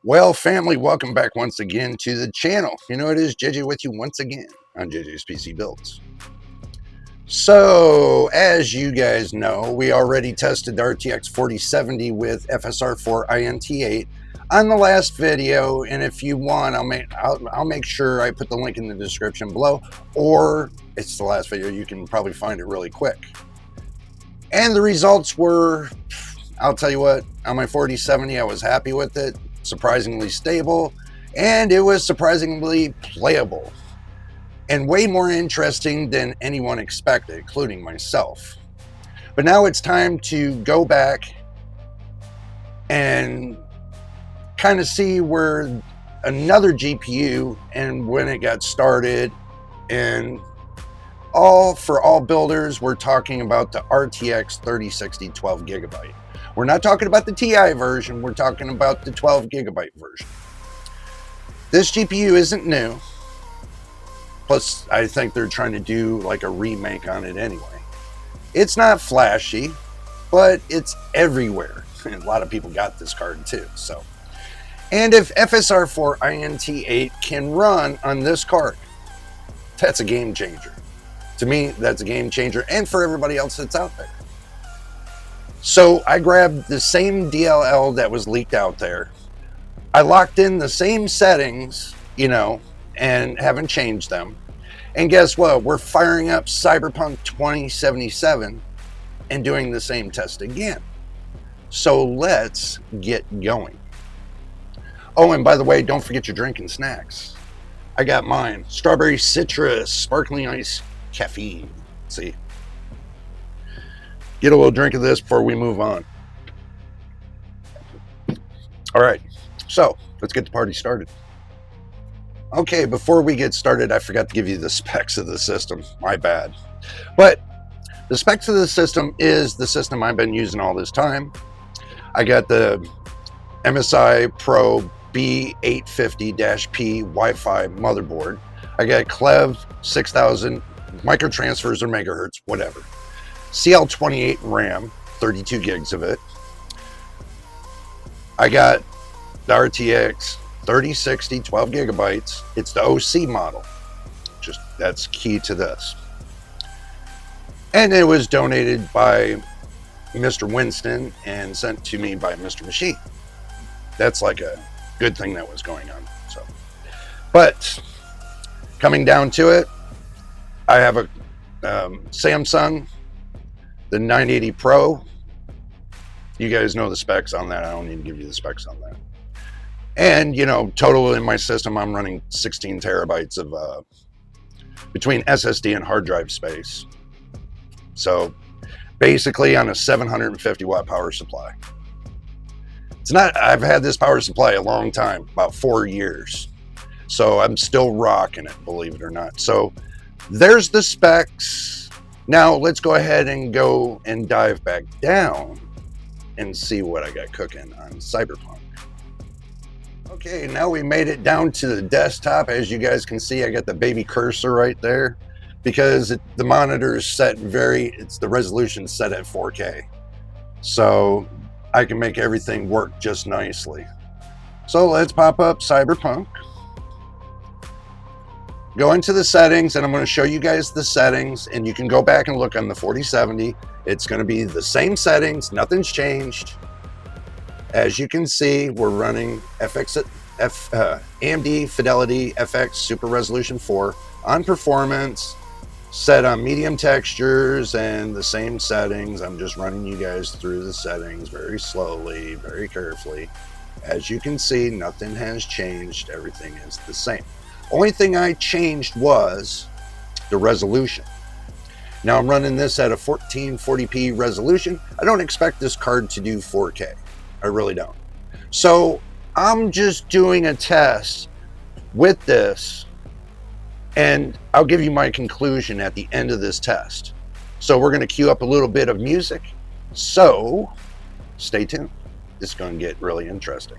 Well, family, welcome back once again to the channel. You know, it is JJ with you once again on JJ's PC Builds. So, as you guys know, we already tested the RTX 4070 with FSR4 INT8 on the last video, and if you want, I'll make sure I put the link in the description below, or it's the last video, you can probably find it really quick. And the results were, I'll tell you what, on my 4070, I was happy with it. Surprisingly stable, and it was surprisingly playable and way more interesting than anyone expected, including myself. But now it's time to go back and kind of see where another GPU and when it got started. And for all builders, we're talking about the RTX 3060 12 gigabyte. We're not talking about the TI version, we're talking about the 12 gigabyte version. This GPU isn't new. Plus, I think they're trying to do like a remake on it anyway. It's not flashy, but it's everywhere. And a lot of people got this card too, so. And if FSR4 INT8 can run on this card, that's a game changer. To me, that's a game changer, and for everybody else that's out there. So I grabbed the same DLL that was leaked out there. I locked in the same settings, you know, and haven't changed them. And guess what? We're firing up Cyberpunk 2077 and doing the same test again. So let's get going. Oh, and by the way, don't forget your drink and snacks. I got mine. Strawberry citrus, sparkling ice, caffeine. See? Get a little drink of this before we move on. All right, so let's get the party started. Okay, before we get started, I forgot to give you the specs of the system. My bad. But the specs of the system is the system I've been using all this time. I got the MSI Pro B850-P Wi-Fi motherboard. I got Clev 6000 microtransfers or megahertz, whatever. CL28 RAM, 32 gigs of it. I got the RTX 3060 12 gigabytes. It's the OC model. Just that's key to this. And it was donated by Mr. Winston and sent to me by Mr. Machine. That's like a good thing that was going on. So, but coming down to it, I have a Samsung, the 980 Pro. You guys know the specs on that. I don't need to give you the specs on that. And, you know, total in my system, I'm running 16 terabytes of between SSD and hard drive space. So basically on a 750 watt power supply. It's not, I've had this power supply a long time, about 4 years. So I'm still rocking it, believe it or not. So there's the specs. Now let's go ahead and go and dive back down and see what I got cooking on Cyberpunk. Okay, now we made it down to the desktop. As you guys can see, I got the baby cursor right there because the monitor is set the resolution set at 4K. So I can make everything work just nicely. So let's pop up Cyberpunk. Go into the settings, and I'm going to show you guys the settings, and you can go back and look on the 4070. It's going to be the same settings, nothing's changed. As you can see, we're running AMD Fidelity FX Super Resolution 4 on performance, set on medium textures, and the same settings. I'm just running you guys through the settings very slowly, very carefully. As you can see, nothing has changed. Everything is the same. Only thing I changed was the resolution. Now I'm running this at a 1440p resolution. I don't expect this card to do 4K. I really don't. So I'm just doing a test with this, and I'll give you my conclusion at the end of this test. So we're going to cue up a little bit of music. So stay tuned. This is going to get really interesting.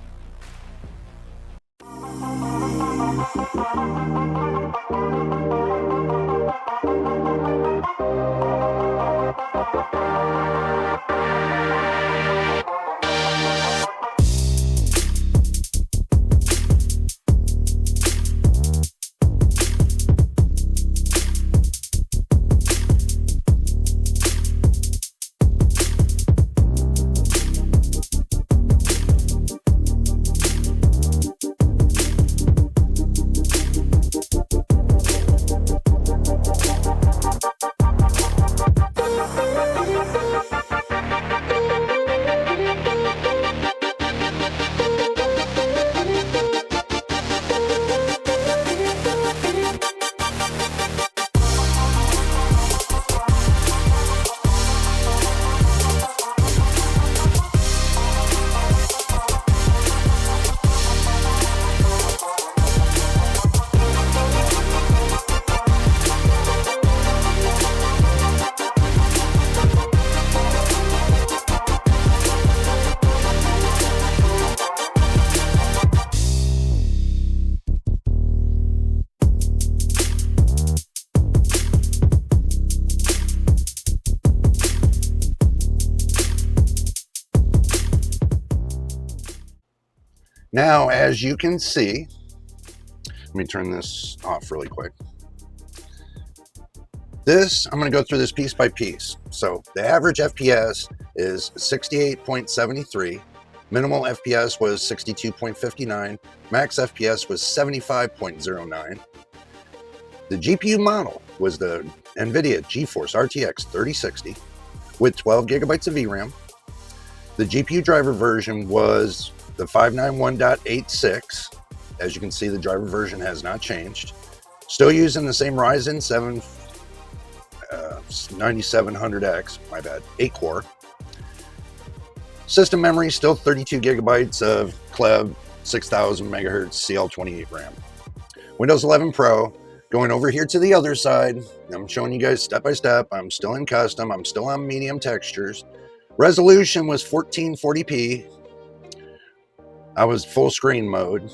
Now, as you can see, let me turn this off really quick. I'm going to go through this piece by piece. So the average FPS is 68.73. Minimal FPS was 62.59. Max FPS was 75.09. The GPU model was the NVIDIA GeForce RTX 3060 with 12 gigabytes of VRAM. The GPU driver version was the 591.86. As you can see, the driver version has not changed. Still using the same Ryzen 7 9700X, my bad, 8-core. System memory still 32 gigabytes of CLEB, 6000 megahertz CL28 RAM. Windows 11 Pro. Going over here to the other side, I'm showing you guys step by step. I'm still in custom. I'm still on medium textures. Resolution was 1440p. I was full screen mode.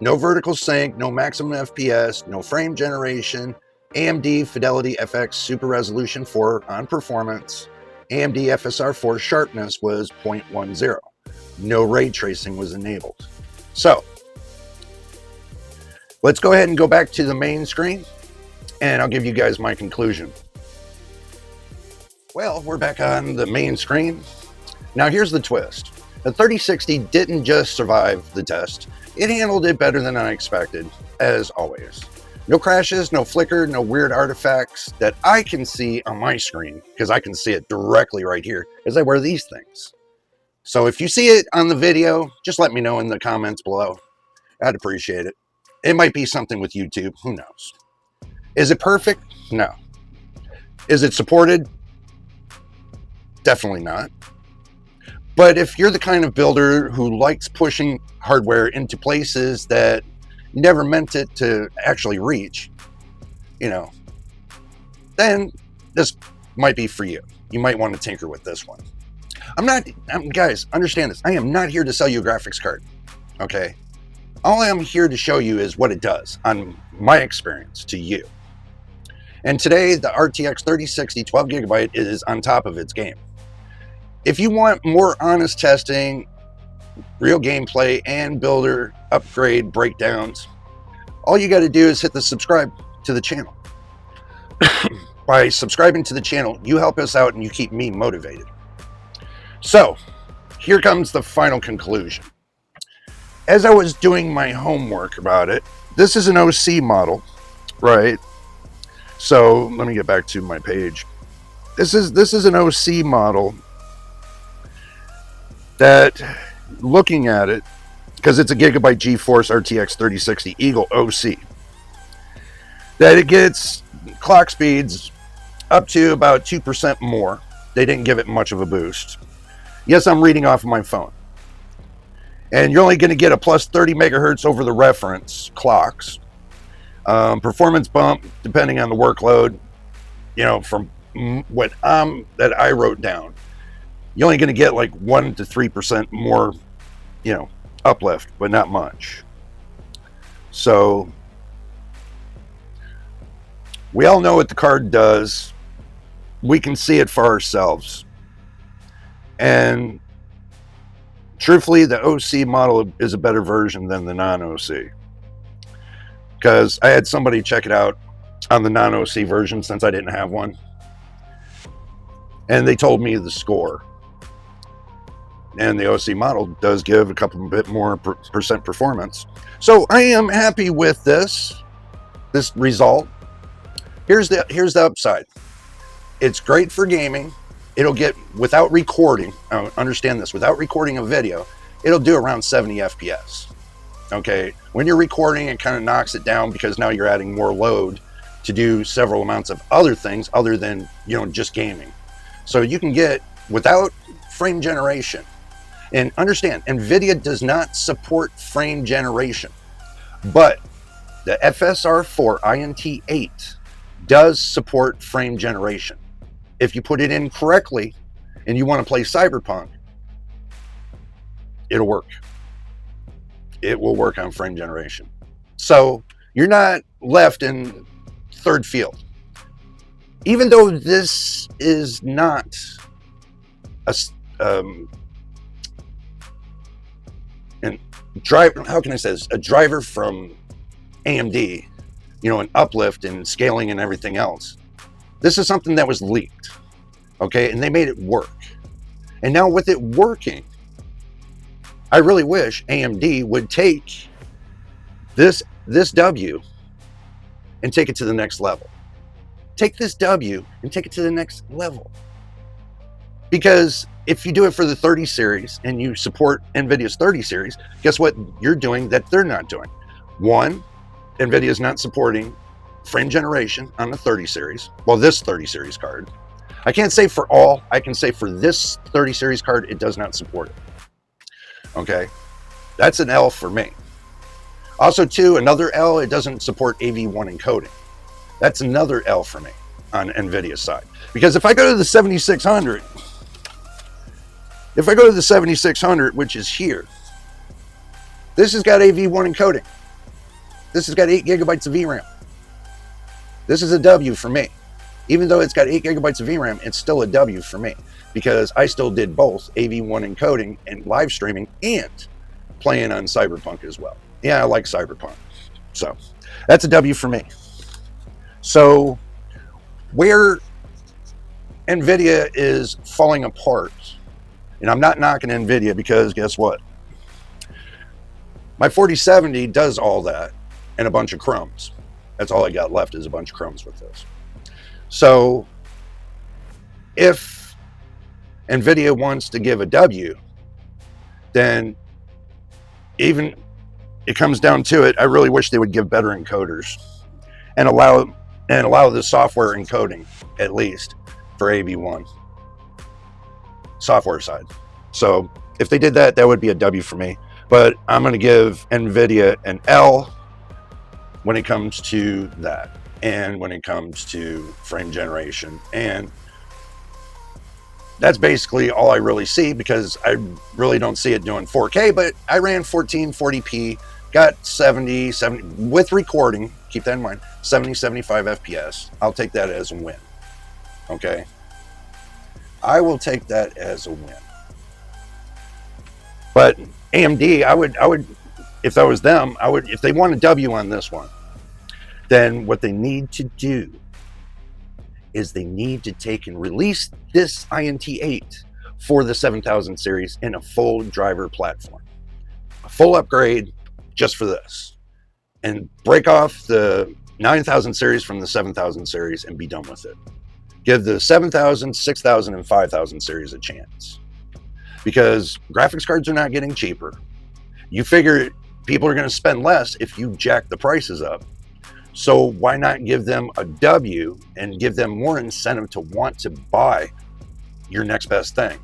No vertical sync, no maximum FPS, no frame generation. AMD Fidelity FX Super Resolution 4 on performance. AMD FSR4 sharpness was 0.10. No ray tracing was enabled. So let's go ahead and go back to the main screen, and I'll give you guys my conclusion. Well, we're back on the main screen. Now here's the twist. The 3060 didn't just survive the test. It handled it better than I expected, as always. No crashes, no flicker, no weird artifacts that I can see on my screen, because I can see it directly right here as I wear these things. So if you see it on the video, just let me know in the comments below. I'd appreciate it. It might be something with YouTube, who knows? Is it perfect? No. Is it supported? Definitely not. But if you're the kind of builder who likes pushing hardware into places that you never meant it to actually reach, then this might be for you. You might want to tinker with this one. Guys, understand this. I am not here to sell you a graphics card, okay? All I'm here to show you is what it does on my experience to you. And today, the RTX 3060 12 gigabyte is on top of its game. If you want more honest testing, real gameplay, and builder upgrade breakdowns, all you got to do is hit the subscribe to the channel. By subscribing to the channel, you help us out and you keep me motivated. So, here comes the final conclusion. As I was doing my homework about it, this is an OC model, right? So, let me get back to my page. This is an OC model that, looking at it, because it's a gigabyte GeForce RTX 3060 Eagle OC, that it gets clock speeds up to about 2% more. They didn't give it much of a boost. Yes, I'm reading off of my phone. And you're only going to get a plus 30 megahertz over the reference clocks. Performance bump, depending on the workload, from what that I wrote down, you're only going to get like 1 to 3% more, uplift, but not much. So we all know what the card does. We can see it for ourselves. And truthfully, the OC model is a better version than the non-OC. Because I had somebody check it out on the non-OC version since I didn't have one. And they told me the score. And the OC model does give a couple bit more percent performance. So I am happy with this result. Here's the upside. It's great for gaming. It'll get, without recording, understand this, without recording a video, it'll do around 70 FPS. Okay, when you're recording, it kind of knocks it down because now you're adding more load to do several amounts of other things other than, just gaming. So you can get, without frame generation, and understand, NVIDIA does not support frame generation, but the FSR4 INT8 does support frame generation. If you put it in correctly and you want to play Cyberpunk, it'll work. It will work on frame generation. So you're not left in third field. Even though this is not how can I say this? A driver from AMD, you know, an uplift and scaling and everything else. This is something that was leaked, okay? And they made it work. And now with it working, I really wish AMD would take this W and take it to the next level. Take this W and take it to the next level. Because if you do it for the 30 series and you support NVIDIA's 30 series, guess what you're doing that they're not doing? One, NVIDIA is not supporting frame generation on the 30 series. Well, this 30 series card. I can't say for all, I can say for this 30 series card, it does not support it. Okay, that's an L for me. Also, too, another L, it doesn't support AV1 encoding. That's another L for me on NVIDIA's side. Because if I go to the 7600, which is here, this has got AV1 encoding. This has got 8 gigabytes of VRAM. This is a W for me. Even though it's got 8 gigabytes of VRAM, it's still a W for me because I still did both AV1 encoding and live streaming and playing on Cyberpunk as well. Yeah, I like Cyberpunk. So that's a W for me. So where NVIDIA is falling apart, and I'm not knocking NVIDIA because guess what? My 4070 does all that and a bunch of crumbs. That's all I got left is a bunch of crumbs with this. So if NVIDIA wants to give a W, then even it comes down to it, I really wish they would give better encoders and allow the software encoding at least for AV1 software side. So if they did that, that would be a W for me. But I'm going to give NVIDIA an L when it comes to that and when it comes to frame generation. And that's basically all I really see because I really don't see it doing 4K, but I ran 1440p, got 70 with recording, keep that in mind, 70, 75 FPS. I'll take that as a win. Okay. I will take that as a win. But AMD, I would, if that was them, if they want a W on this one, then what they need to do is they need to take and release this INT8 for the 7000 series in a full driver platform, a full upgrade just for this, and break off the 9000 series from the 7000 series and be done with it. Give the 7000, 6000, and 5000 series a chance because graphics cards are not getting cheaper. You figure people are going to spend less if you jack the prices up. So why not give them a W and give them more incentive to want to buy your next best thing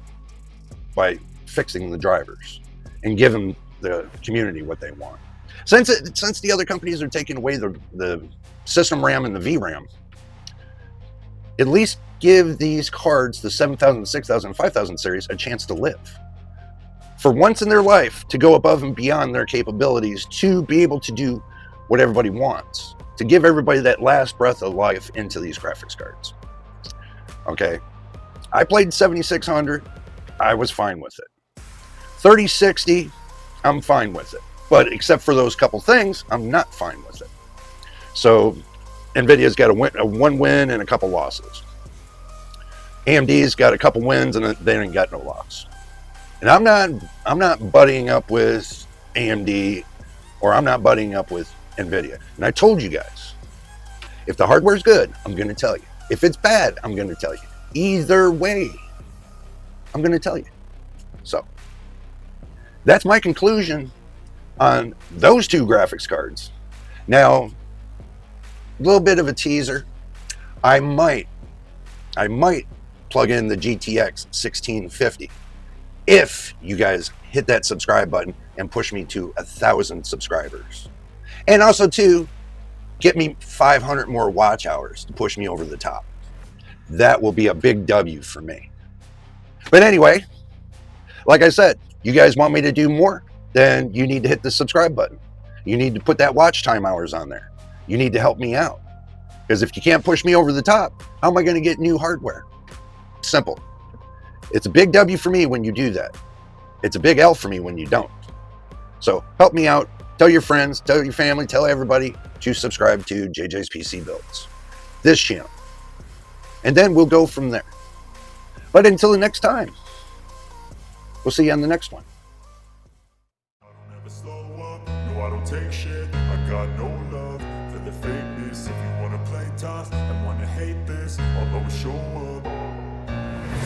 by fixing the drivers and give them the community what they want. Since the other companies are taking away the system RAM and the VRAM, at least give these cards, the 7000, 6000, 5000 series, a chance to live. For once in their life, to go above and beyond their capabilities to be able to do what everybody wants. To give everybody that last breath of life into these graphics cards. Okay, I played 7600, I was fine with it. 3060, I'm fine with it. But except for those couple things, I'm not fine with it. So NVIDIA's got a one win and a couple losses. AMD's got a couple wins and they ain't got no loss. And I'm not buddying up with AMD or I'm not buddying up with NVIDIA. And I told you guys, if the hardware's good, I'm going to tell you. If it's bad, I'm going to tell you. Either way, I'm going to tell you. So that's my conclusion on those two graphics cards. Now, a little bit of a teaser. I might plug in the GTX 1650 if you guys hit that subscribe button and push me to 1,000 subscribers. And also, too, get me 500 more watch hours to push me over the top. That will be a big W for me. But anyway, like I said, you guys want me to do more? Then you need to hit the subscribe button. You need to put that watch time hours on there. You need to help me out. Because if you can't push me over the top, how am I going to get new hardware? Simple. It's a big W for me when you do that. It's a big L for me when you don't. So help me out. Tell your friends, tell your family, tell everybody to subscribe to JJ's PC Builds, this channel. And then we'll go from there. But until the next time, we'll see you on the next one. I don't ever slow up, no I don't take shit. I got no love for the fakeness. If you wanna play tough and wanna hate this, I'll always show up.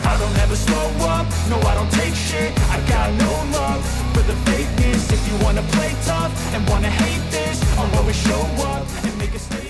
I don't ever slow up, no I don't take shit. I got no love for the fakeness. If you wanna play tough and wanna hate this, I'll always show up and make a statement.